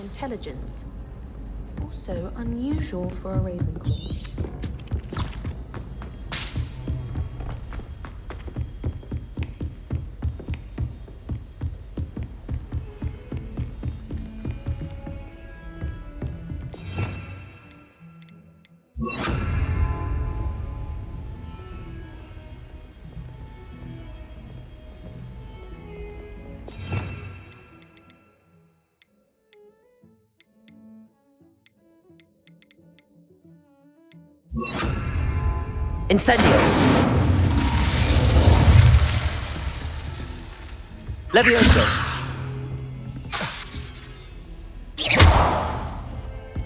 intelligence. Also unusual for a Ravenclaw. Incendio! Levioso!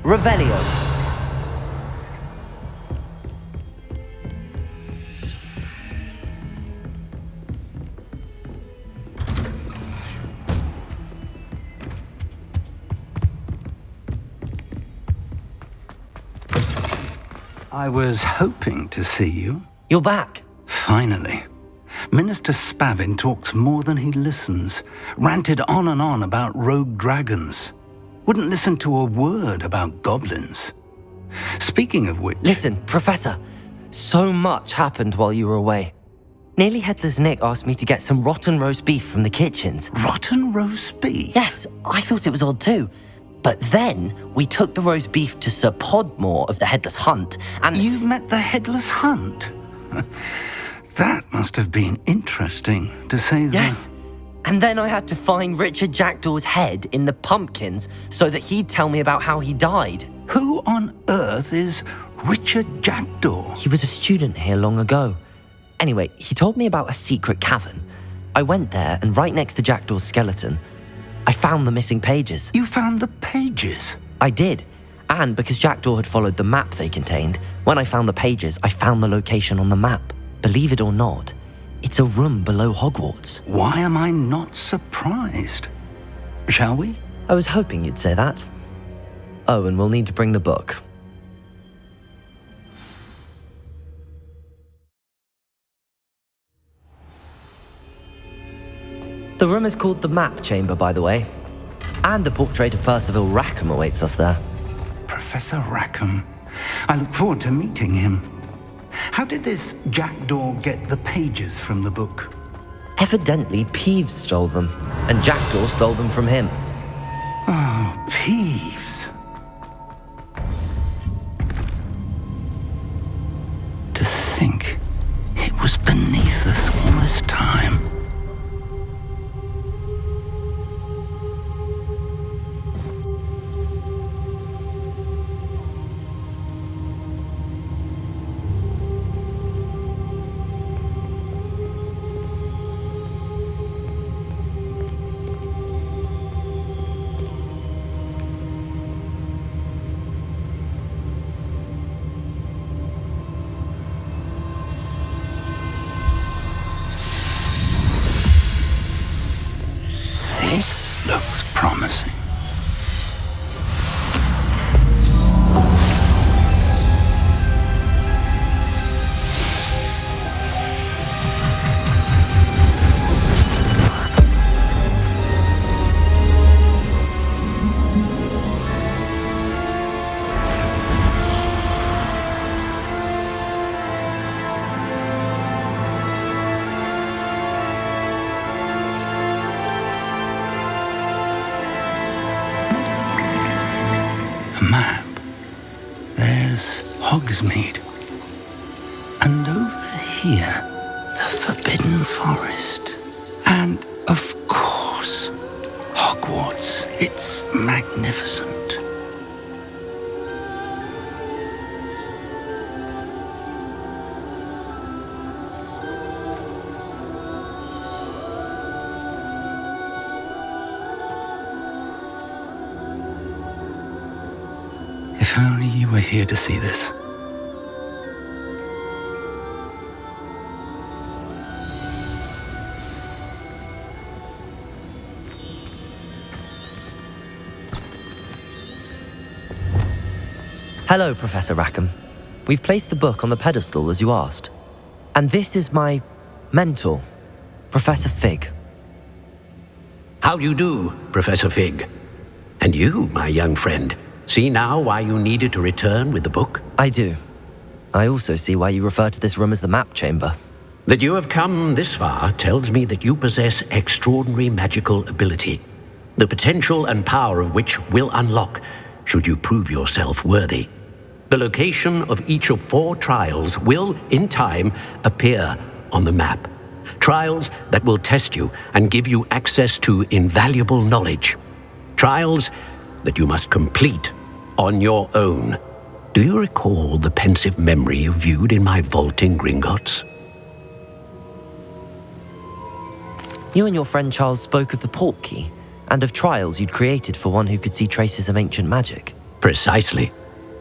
Revelio! I was hoping to see you. You're back. Finally. Minister Spavin talks more than he listens. Ranted on and on about rogue dragons. Wouldn't listen to a word about goblins. Speaking of which... Listen, Professor. So much happened while you were away. Nearly Headless Nick asked me to get some rotten roast beef from the kitchens. Rotten roast beef? Yes, I thought it was odd too. But then we took the roast beef to Sir Podmore of the Headless Hunt, and... You met the Headless Hunt? That must have been interesting, to say the... Yes. And then I had to find Richard Jackdaw's head in the pumpkins so that he'd tell me about how he died. Who on earth is Richard Jackdaw? He was a student here long ago. Anyway, he told me about a secret cavern. I went there, and right next to Jackdaw's skeleton, I found the missing pages. You found the pages? I did. And because Jackdaw had followed the map they contained, when I found the pages, I found the location on the map. Believe it or not, it's a room below Hogwarts. Why am I not surprised? Shall we? I was hoping you'd say that. Oh, and we'll need to bring the book. The room is called the Map Chamber, by the way. And a portrait of Percival Rackham awaits us there. Professor Rackham. I look forward to meeting him. How did this Jackdaw get the pages from the book? Evidently, Peeves stole them, and Jackdaw stole them from him. Oh, Peeves. To think it was beneath us all this time. This looks promising. Map. There's Hogsmeade. And over here, the Forbidden Forest. And, of course, Hogwarts. It's magnificent. If only you were here to see this. Hello, Professor Rackham. We've placed the book on the pedestal as you asked. And this is my mentor, Professor Fig. How do you do, Professor Fig? And you, my young friend, see now why you needed to return with the book? I do. I also see why you refer to this room as the map chamber. That you have come this far tells me that you possess extraordinary magical ability, the potential and power of which will unlock should you prove yourself worthy. The location of each of 4 trials will, in time, appear on the map. Trials that will test you and give you access to invaluable knowledge. Trials that you must complete on your own. Do you recall the pensive memory you viewed in my vault in Gringotts? You and your friend Charles spoke of the port key, and of trials you'd created for one who could see traces of ancient magic. Precisely.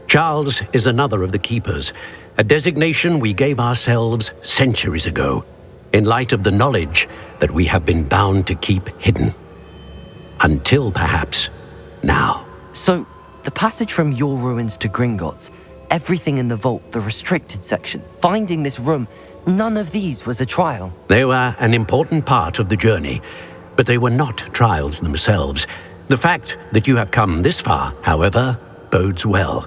Charles is another of the keepers, a designation we gave ourselves centuries ago, in light of the knowledge that we have been bound to keep hidden. Until perhaps now. So, the passage from your ruins to Gringotts, everything in the vault, the restricted section, finding this room, none of these was a trial. They were an important part of the journey, but they were not trials themselves. The fact that you have come this far, however, bodes well.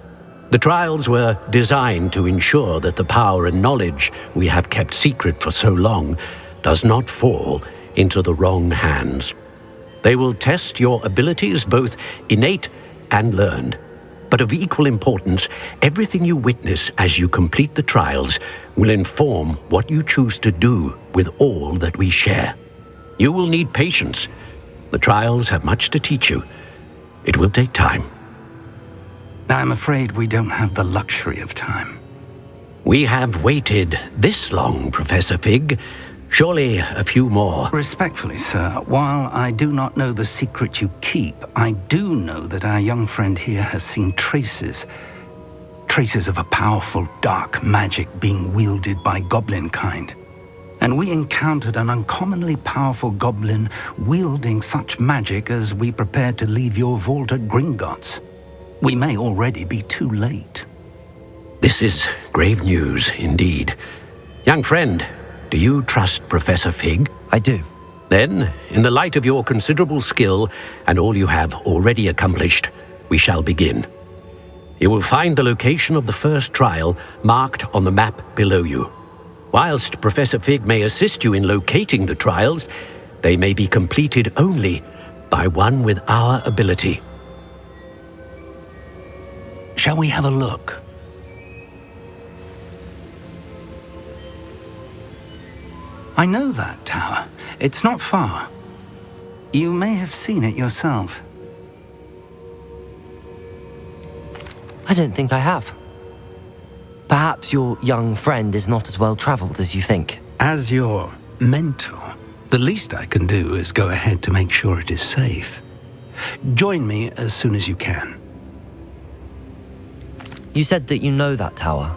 The trials were designed to ensure that the power and knowledge we have kept secret for so long does not fall into the wrong hands. They will test your abilities, both innate and learned. But of equal importance, everything you witness as you complete the trials will inform what you choose to do with all that we share. You will need patience. The trials have much to teach you. It will take time. I'm afraid we don't have the luxury of time. We have waited this long, Professor Fig. Surely a few more. Respectfully, sir, while I do not know the secret you keep, I do know that our young friend here has seen traces of a powerful dark magic being wielded by goblin kind. And we encountered an uncommonly powerful goblin wielding such magic as we prepared to leave your vault at Gringotts. We may already be too late. This is grave news indeed. Young friend, do you trust Professor Fig? I do. Then, in the light of your considerable skill and all you have already accomplished, we shall begin. You will find the location of the first trial marked on the map below you. Whilst Professor Fig may assist you in locating the trials, they may be completed only by one with our ability. Shall we have a look? I know that tower. It's not far. You may have seen it yourself. I don't think I have. Perhaps your young friend is not as well traveled as you think. As your mentor, the least I can do is go ahead to make sure it is safe. Join me as soon as you can. You said that you know that tower.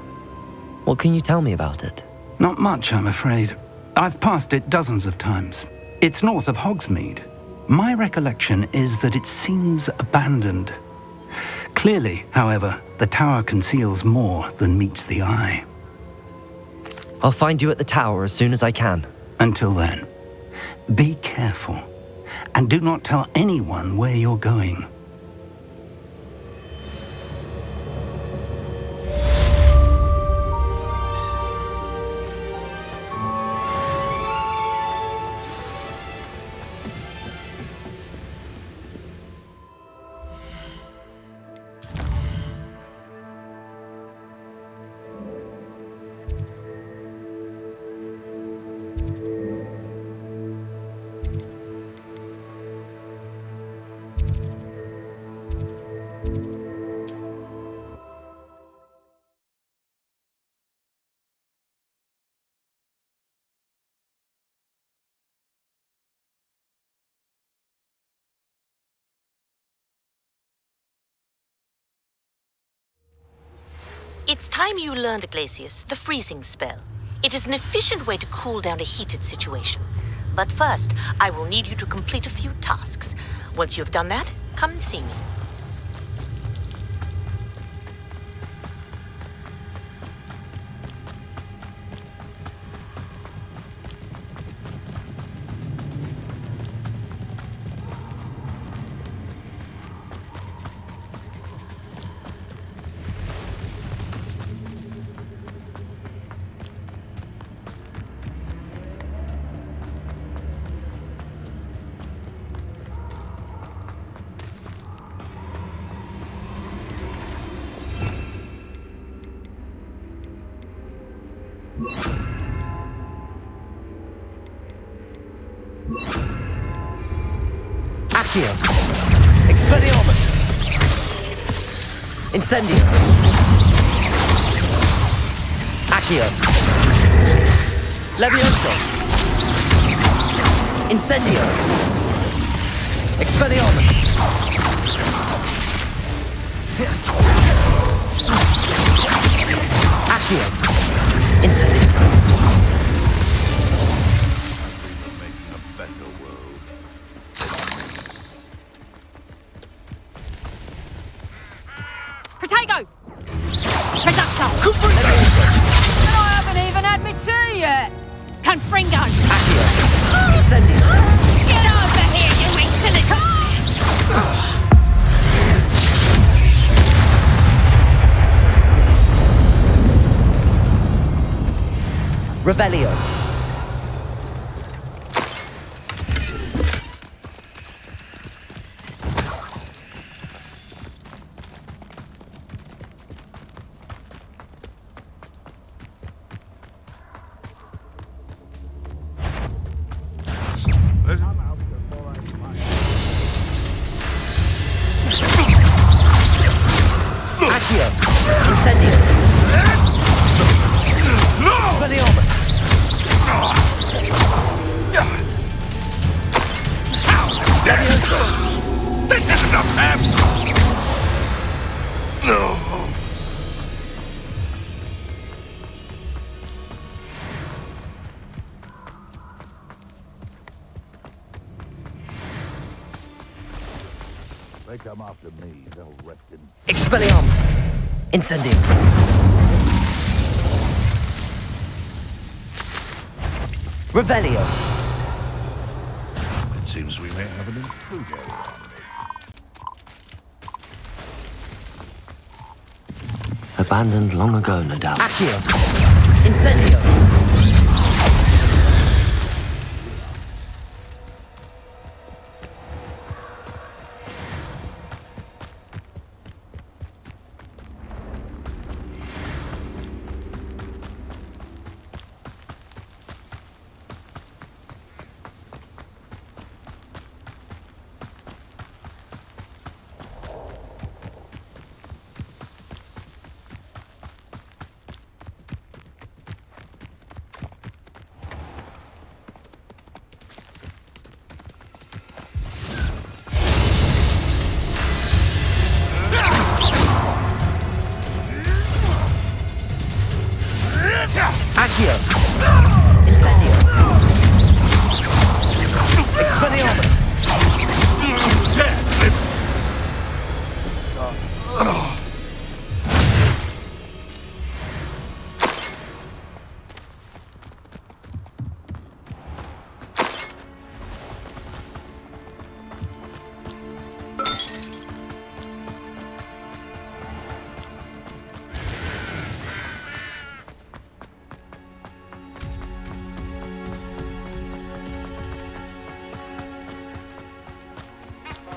What can you tell me about it? Not much, I'm afraid. I've passed it dozens of times. It's north of Hogsmeade. My recollection is that it seems abandoned. Clearly, however, the tower conceals more than meets the eye. I'll find you at the tower as soon as I can. Until then, be careful, and do not tell anyone where you're going. It's time you learned, Glacius, the freezing spell. It is an efficient way to cool down a heated situation. But first, I will need you to complete a few tasks. Once you have done that, come and see me. Accio. Expelliarmus. Incendio. Accio. Levioso. Incendio. Expelliarmus. Accio. Incendio. Potato! Producto! And I haven't even had my tea yet! Confringo! Accio. Incendio. Get over here, you infinite! Revelio. Accio. Incendio. Expelliarmus. Levioso. This isn't enough, man! No. They come after me, they'll rest in Expelliarmus. Incendio. Revelio. It seems we may have an intruder. Abandoned long ago, no doubt. Accio. Incendio. Accio. Incendio. Expelliarmus.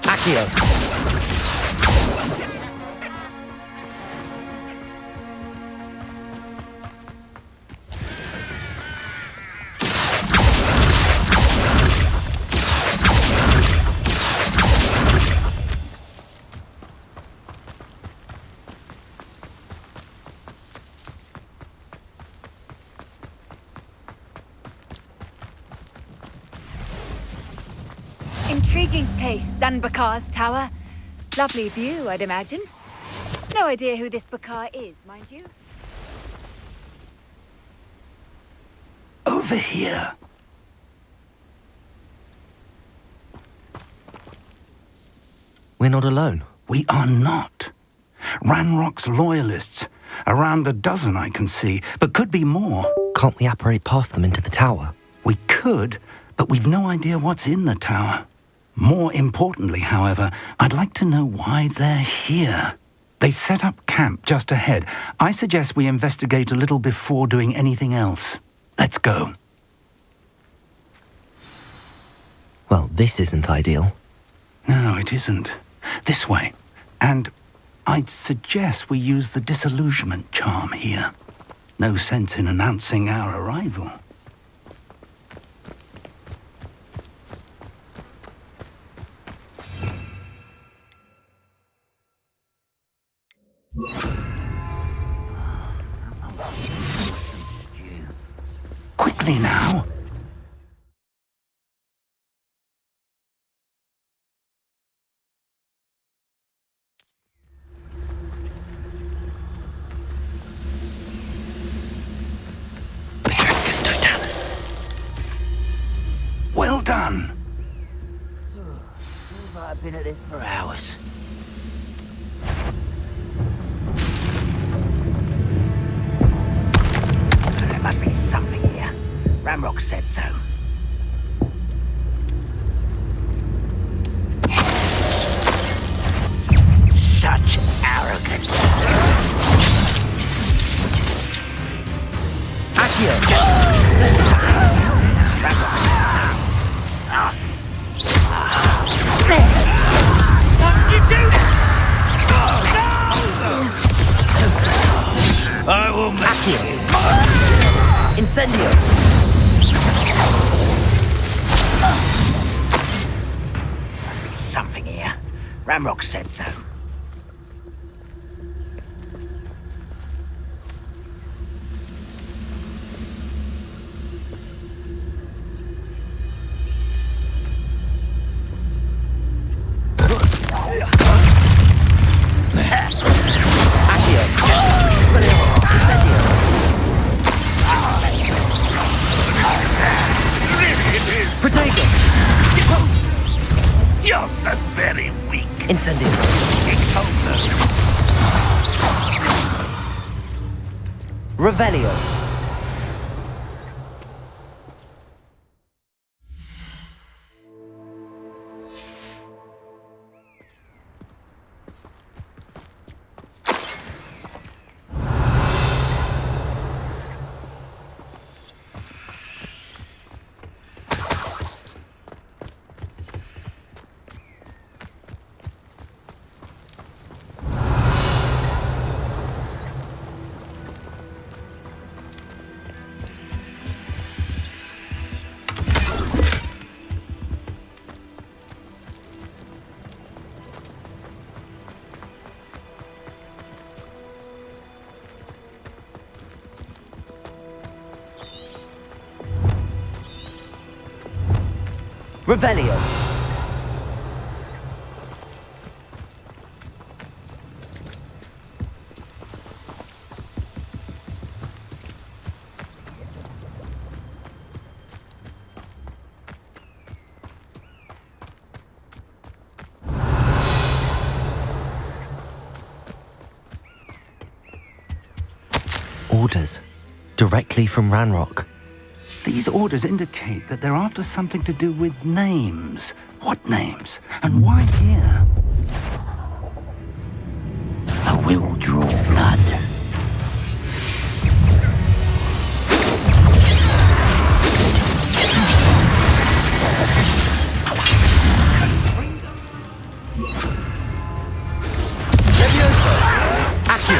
Accio. Intriguing place, Zanbakar's tower. Lovely view, I'd imagine. No idea who this Bakar is, mind you. Over here. We're not alone. We are not. Ranrock's loyalists. Around a dozen I can see, but could be more. Can't we apparate past them into the tower? We could, but we've no idea what's in the tower. More importantly, however, I'd like to know why they're here. They've set up camp just ahead. I suggest we investigate a little before doing anything else. Let's go. Well, this isn't ideal. No, it isn't. This way. And I'd suggest we use the disillusionment charm here. No sense in announcing our arrival. Quickly now. Petracus totalis. Well done. I've been at this for hours. There must be something here. Ramrock said so. Such arrogance. Accio! Ramrock said so. What did you do? I will make Accio! Incendio! Must be something here. Ramrock said so. Accio! Expelliarmus! Incendio! Protego! You're so very weak. Incendio! Expulsor. Revelio! Revelio! Orders. Directly from Ranrock. These orders indicate that they're after something to do with names. What names? And why here? I will draw blood. Levioso! Accio!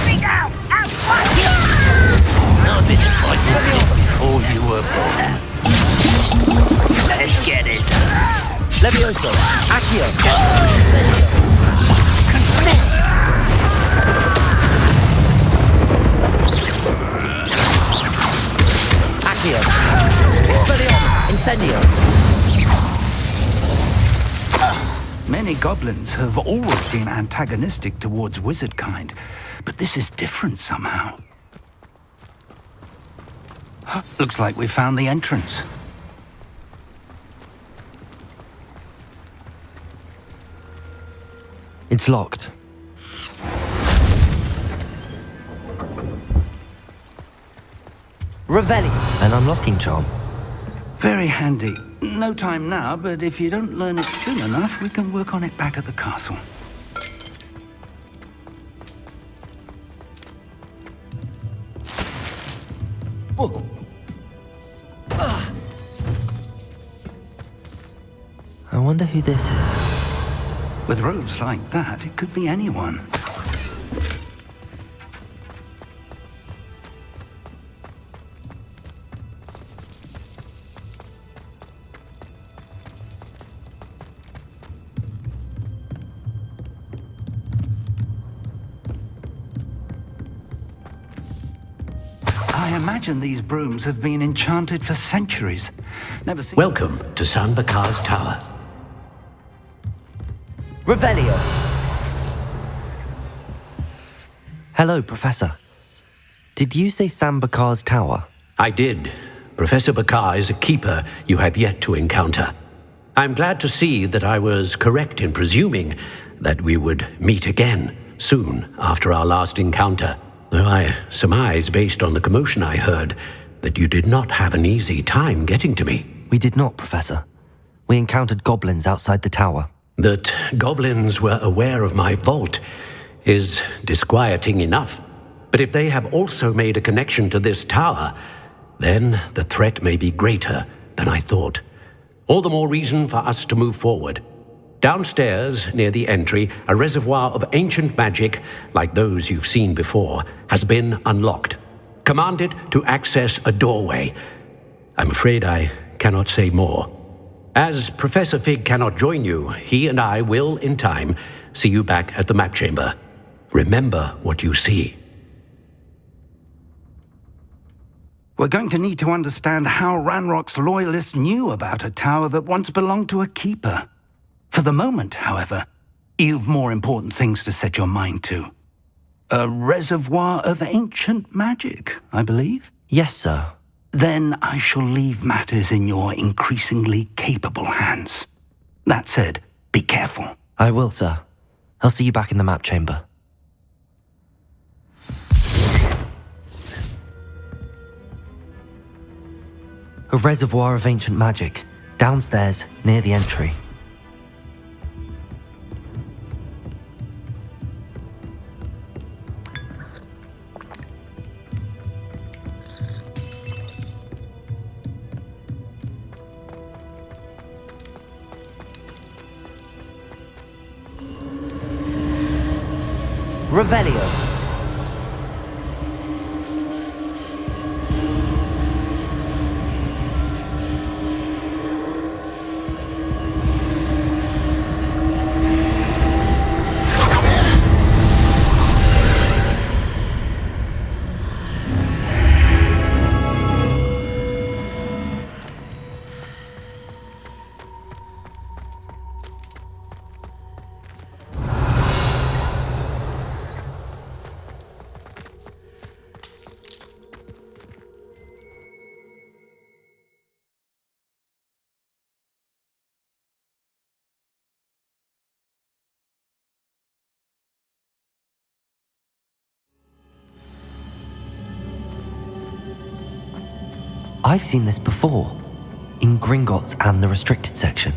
I've been fighting before you were born. Let's get this. Levioso! Accio! Incendio! Accio! Expelliarmus! Incendio! Many goblins have always been antagonistic towards wizard kind, but this is different somehow. Looks like we found the entrance. It's locked. Revelli! An unlocking charm. Very handy. No time now, but if you don't learn it soon enough, we can work on it back at the castle. I wonder who this is. With robes like that, it could be anyone. I imagine these brooms have been enchanted for centuries. Never seen... Welcome to San Bakar's Tower. Revelio! Hello, Professor. Did you say San Bakar's Tower? I did. Professor Bakar is a keeper you have yet to encounter. I'm glad to see that I was correct in presuming that we would meet again soon after our last encounter, though I surmise, based on the commotion I heard, that you did not have an easy time getting to me. We did not, Professor. We encountered goblins outside the tower. That goblins were aware of my vault is disquieting enough. But if they have also made a connection to this tower, then the threat may be greater than I thought. All the more reason for us to move forward. Downstairs, near the entry, a reservoir of ancient magic, like those you've seen before, has been unlocked. Commanded to access a doorway. I'm afraid I cannot say more. As Professor Fig cannot join you, he and I will, in time, see you back at the map chamber. Remember what you see. We're going to need to understand how Ranrock's loyalists knew about a tower that once belonged to a keeper. For the moment, however, you've more important things to set your mind to. A reservoir of ancient magic, I believe? Yes, sir. Then I shall leave matters in your increasingly capable hands. That said, be careful. I will, sir. I'll see you back in the map chamber. A reservoir of ancient magic, downstairs, near the entry. Revelio. I've seen this before, in Gringotts and the restricted section.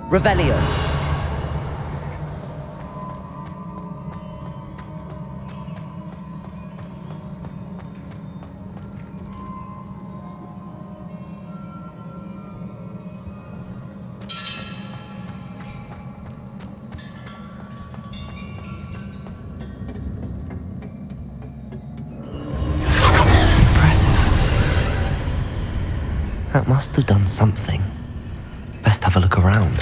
Revelio. That must have done something. Best have a look around.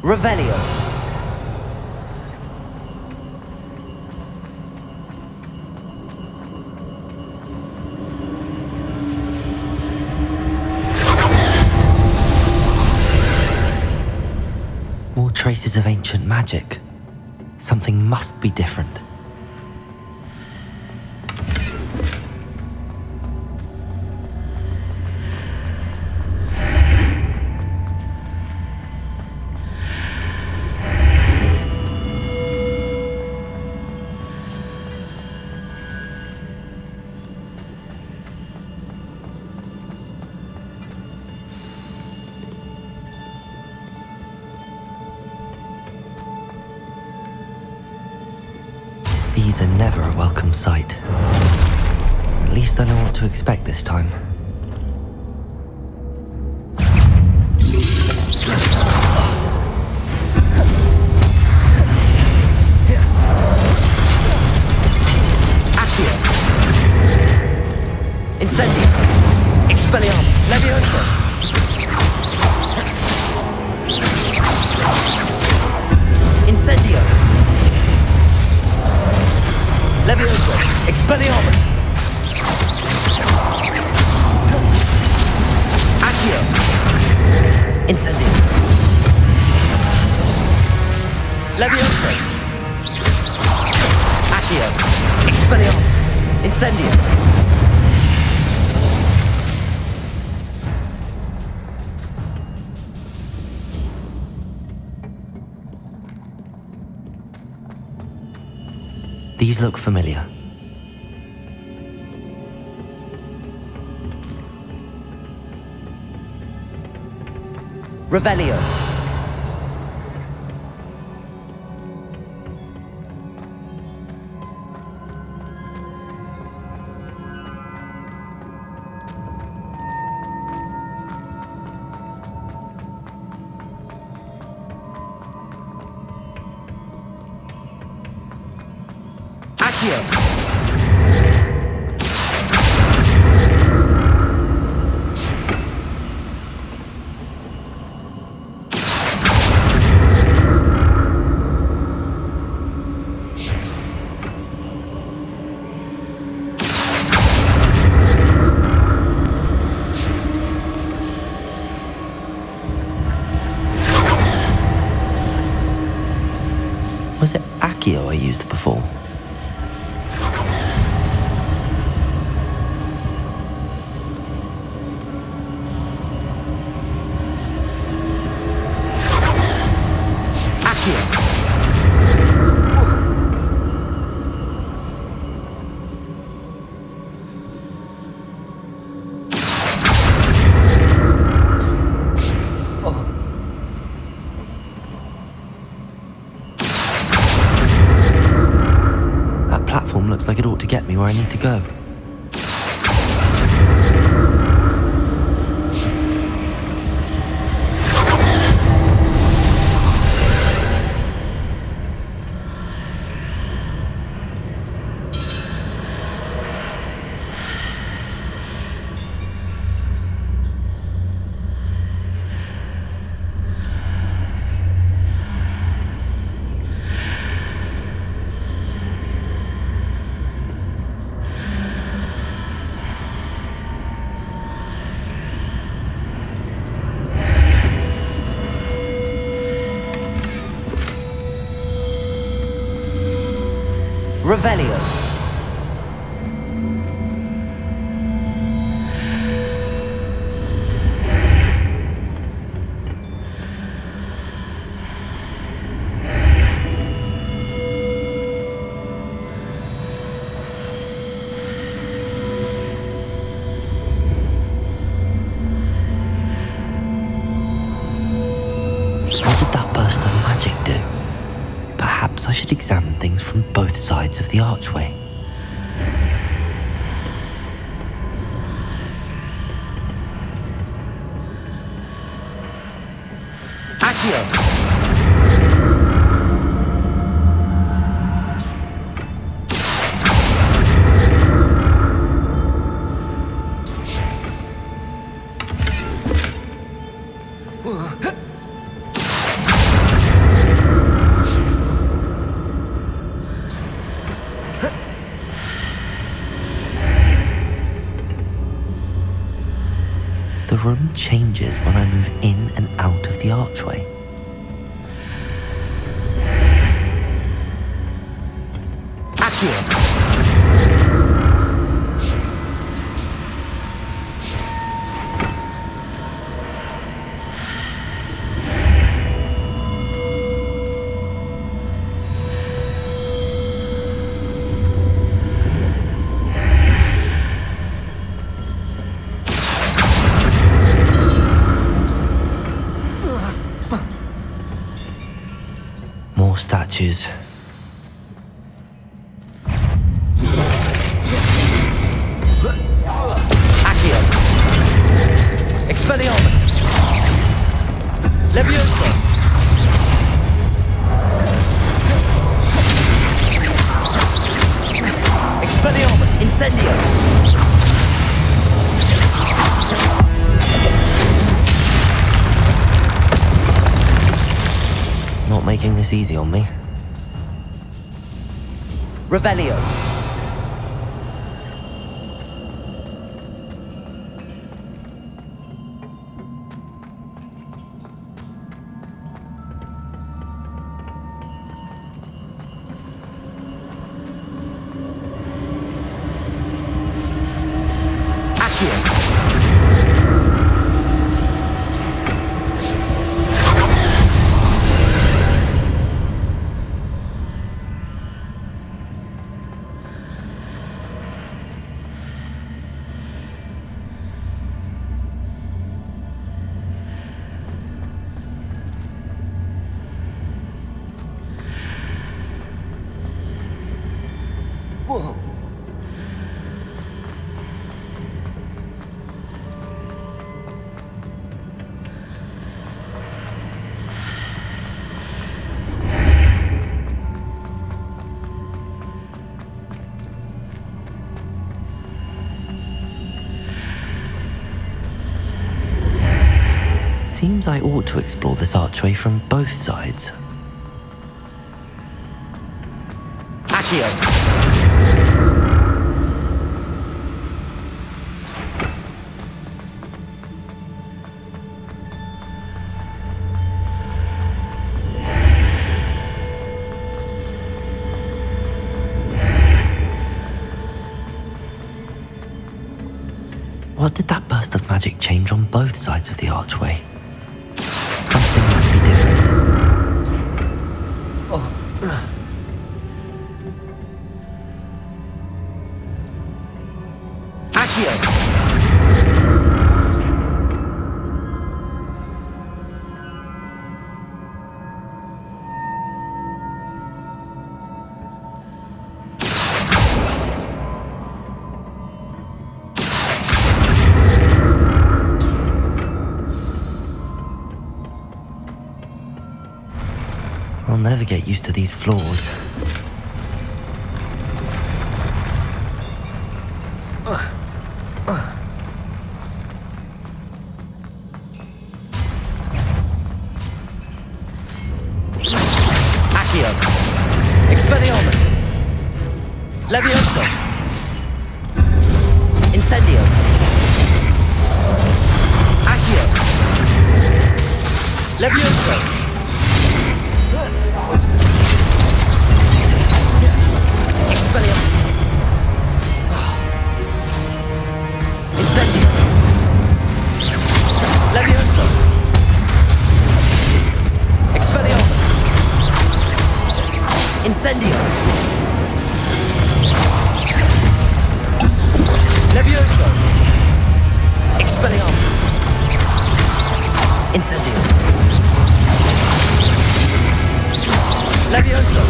Revelio. More traces of ancient magic. Something must be different. These are never a welcome sight. At least I know what to expect this time. Accio! Incendio! Expelliarmus! Leviosa! Incendio! Leviosa! Expelliarmus! Accio! Incendio! Leviosa! Accio! Expelliarmus! Incendio! These look familiar. Revelio. Accio. Was it Accio I used before? Looks like it ought to get me where I need to go. Revelio. What did that burst of magic do? Perhaps I should examine things from both sides of the archway. Accio! The room changes when I move in and out of the archway. Accio! More statues. taking this easy on me. Revelio. Whoa. Seems I ought to explore this archway from both sides. Accio! What did that burst of magic change on both sides of the archway? Something must be different. Accio! I'll never get used to these floors. Accio! Expelliarmus! Levioso! Incendio! Accio! Levioso! Expelliarmus! Incendio! Levioso! Expelliarmus! Incendio! Levioso! Expelliarmus! Incendio! Levioso!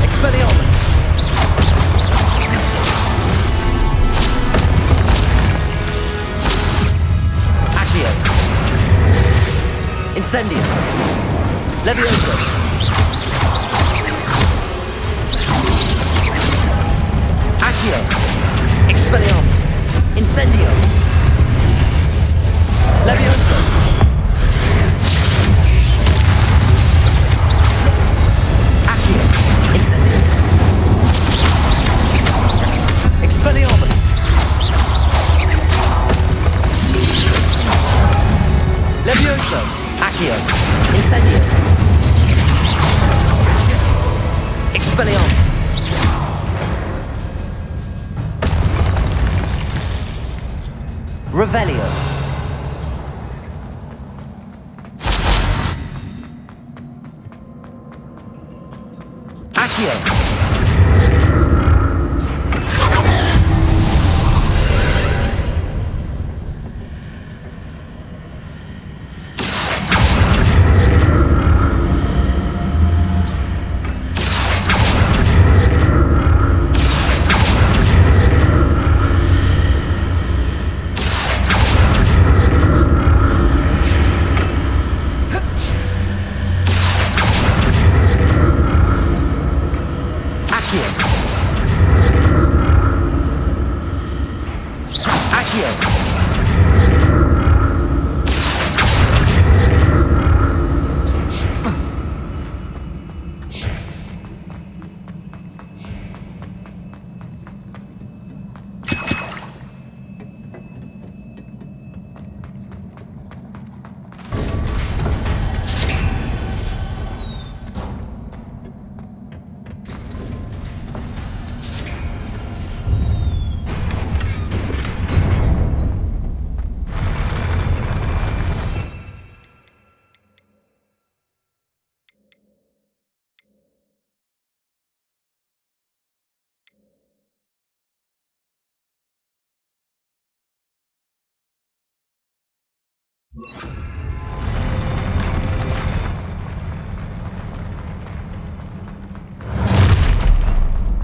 Expelliarmus! Accio! Incendio! Levioso! Accio! Expelliarmus! Incendio! Levioso! Accio! Incendio! Expelliarmus! Levioso! Accio! Incendio! Expelliarmus! Revelio! Accio!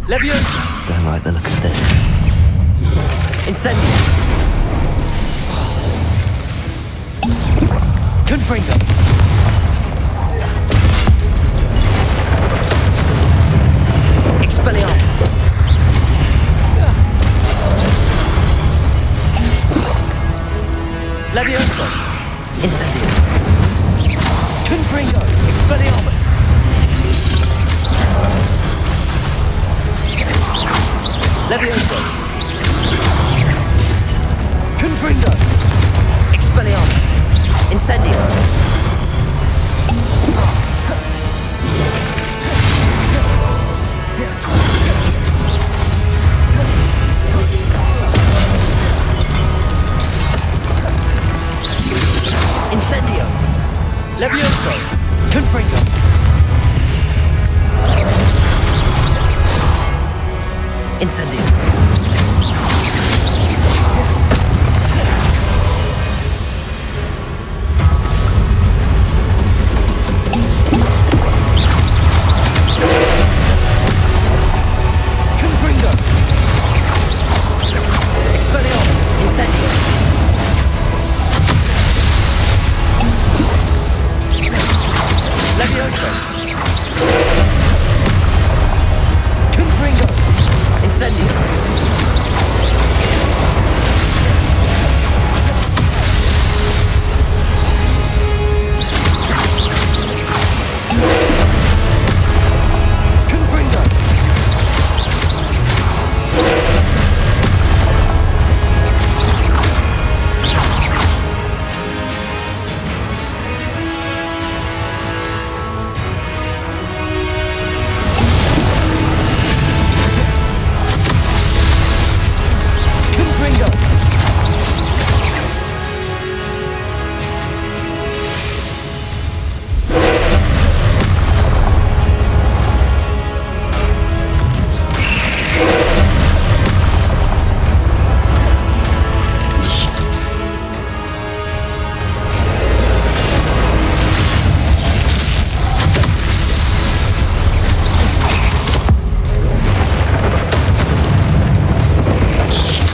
Leviosa! Don't like the look of this. Incendio! Confringo! Expelliarmus! Leviosa! Incendio! Confringo! Expelliarmus! Leviosa! Confringo! Expelliarmus! Incendio! Incendio! Levioso! Confringo! Incendio! Confringo! Expelliarmus! Incendio! Levioso! Confringo! Incendio! Confringo! Confringo!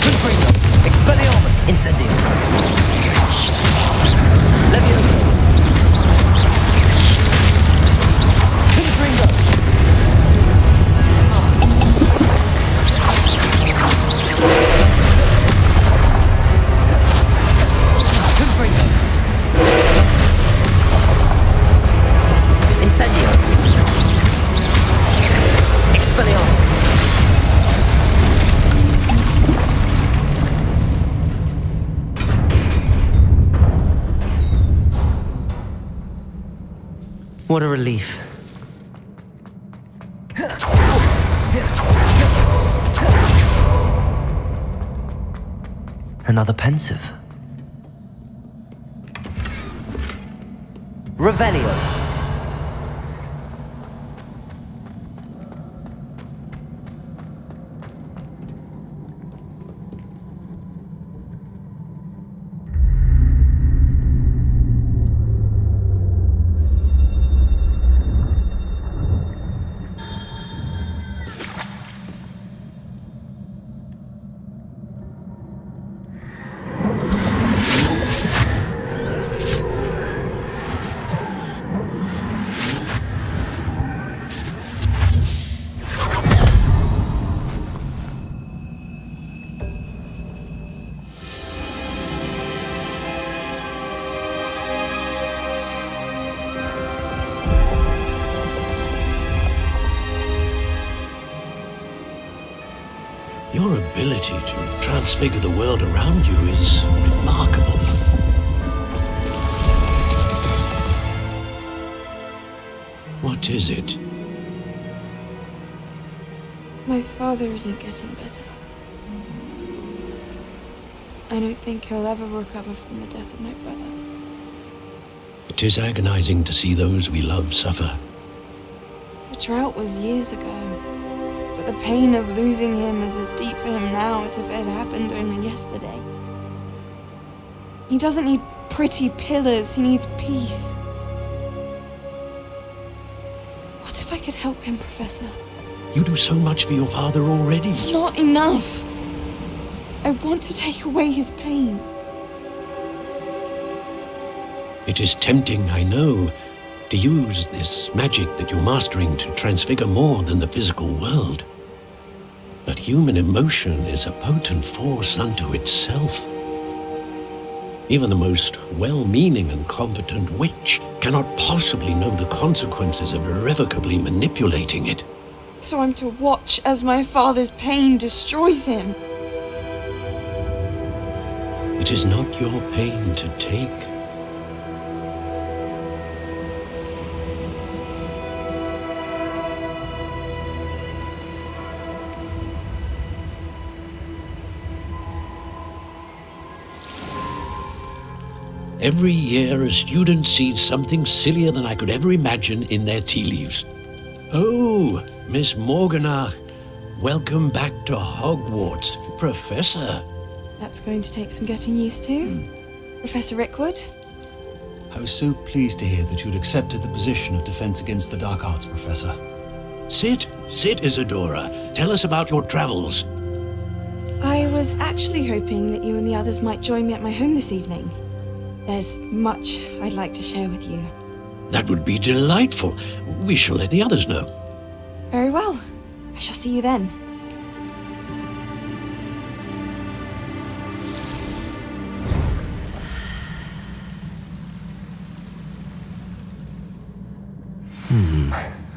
Confringo! Expelliarmus! Incendio! Levioso! Confringo! Confringo! Incendio! Expelliarmus! What a relief. Another pensive. Revelio. Your ability to transfigure the world around you is remarkable. What is it? My father isn't getting better. I don't think he'll ever recover from the death of my brother. It is agonizing to see those we love suffer. The drought was years ago, but the pain of losing him is as deep for him now as if it had happened only yesterday. He doesn't need pretty pillars, he needs peace. What if I could help him, Professor? You do so much for your father already. It's not enough. I want to take away his pain. It is tempting, I know, to use this magic that you're mastering to transfigure more than the physical world. But human emotion is a potent force unto itself. Even the most well-meaning and competent witch cannot possibly know the consequences of irrevocably manipulating it. So I'm to watch as my father's pain destroys him. It is not your pain to take. Every year, a student sees something sillier than I could ever imagine in their tea leaves. Oh, Miss Morganach, welcome back to Hogwarts, Professor. That's going to take some getting used to. Professor Rickwood? I was so pleased to hear that you'd accepted the position of Defense Against the Dark Arts, Professor. Sit, Isadora. Tell us about your travels. I was actually hoping that you and the others might join me at my home this evening. There's much I'd like to share with you. That would be delightful. We shall let the others know. Very well. I shall see you then.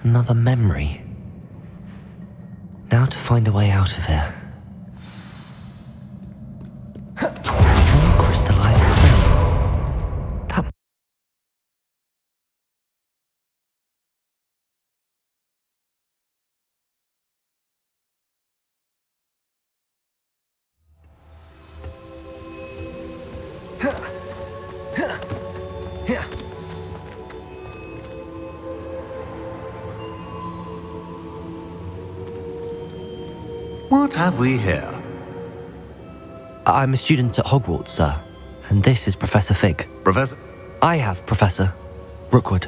Another memory. Now to find a way out of here. More crystallized stone. That... What have we here? I'm a student at Hogwarts, sir. And this is Professor Fig. Professor? I have Professor Rookwood.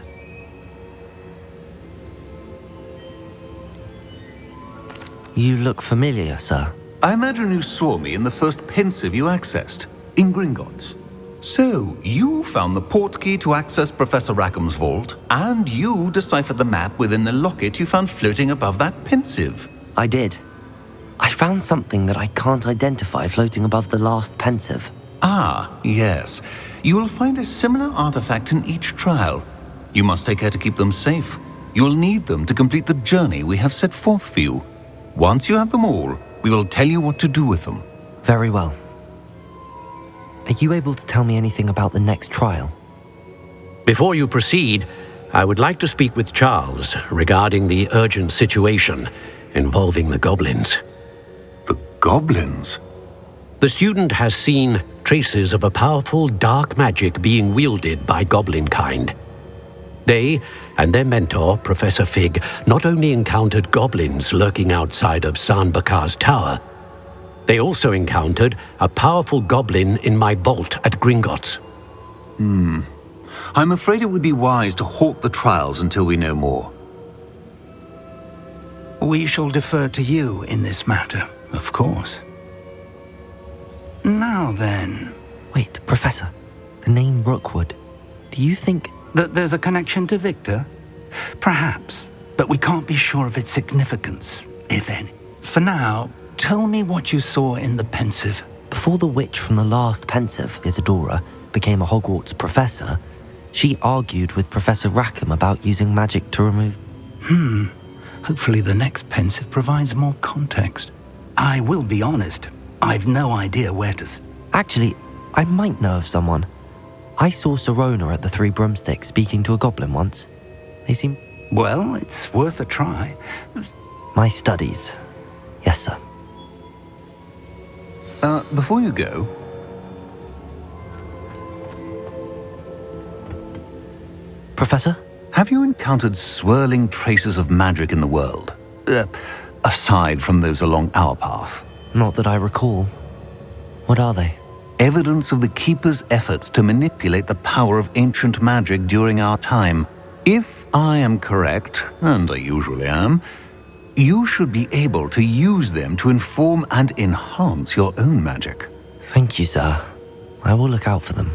You look familiar, sir. I imagine you saw me in the first pensive you accessed, in Gringotts. So, you found the portkey to access Professor Rackham's vault, and you deciphered the map within the locket you found floating above that pensive. I did. I found something that I can't identify floating above the last pensive. Ah, yes. You will find a similar artifact in each trial. You must take care to keep them safe. You will need them to complete the journey we have set forth for you. Once you have them all, we will tell you what to do with them. Very well. Are you able to tell me anything about the next trial? Before you proceed, I would like to speak with Charles regarding the urgent situation involving the goblins. The goblins? The student has seen traces of a powerful dark magic being wielded by goblin kind. They and their mentor, Professor Fig, not only encountered goblins lurking outside of Sanbakar's tower, they also encountered a powerful goblin in my vault at Gringotts. I'm afraid it would be wise to halt the trials until we know more. We shall defer to you in this matter, of course. Now then... Wait, Professor. The name Rookwood. Do you think... that there's a connection to Victor? Perhaps, but we can't be sure of its significance, if any. For now, tell me what you saw in the pensive. Before the witch from the last pensive, Isadora, became a Hogwarts professor, she argued with Professor Rackham about using magic to remove... Hopefully the next pensive provides more context. I will be honest, I've no idea where to... Actually, I might know of someone. I saw Serona at the Three Broomsticks speaking to a goblin once. They seem... Well, it's worth a try. My studies. Yes, sir. Before you go... Professor? Have you encountered swirling traces of magic in the world? Aside from those along our path? Not that I recall. What are they? Evidence of the Keeper's efforts to manipulate the power of ancient magic during our time. If I am correct, and I usually am, You should be able to use them to inform and enhance your own magic. Thank you, sir. I will look out for them.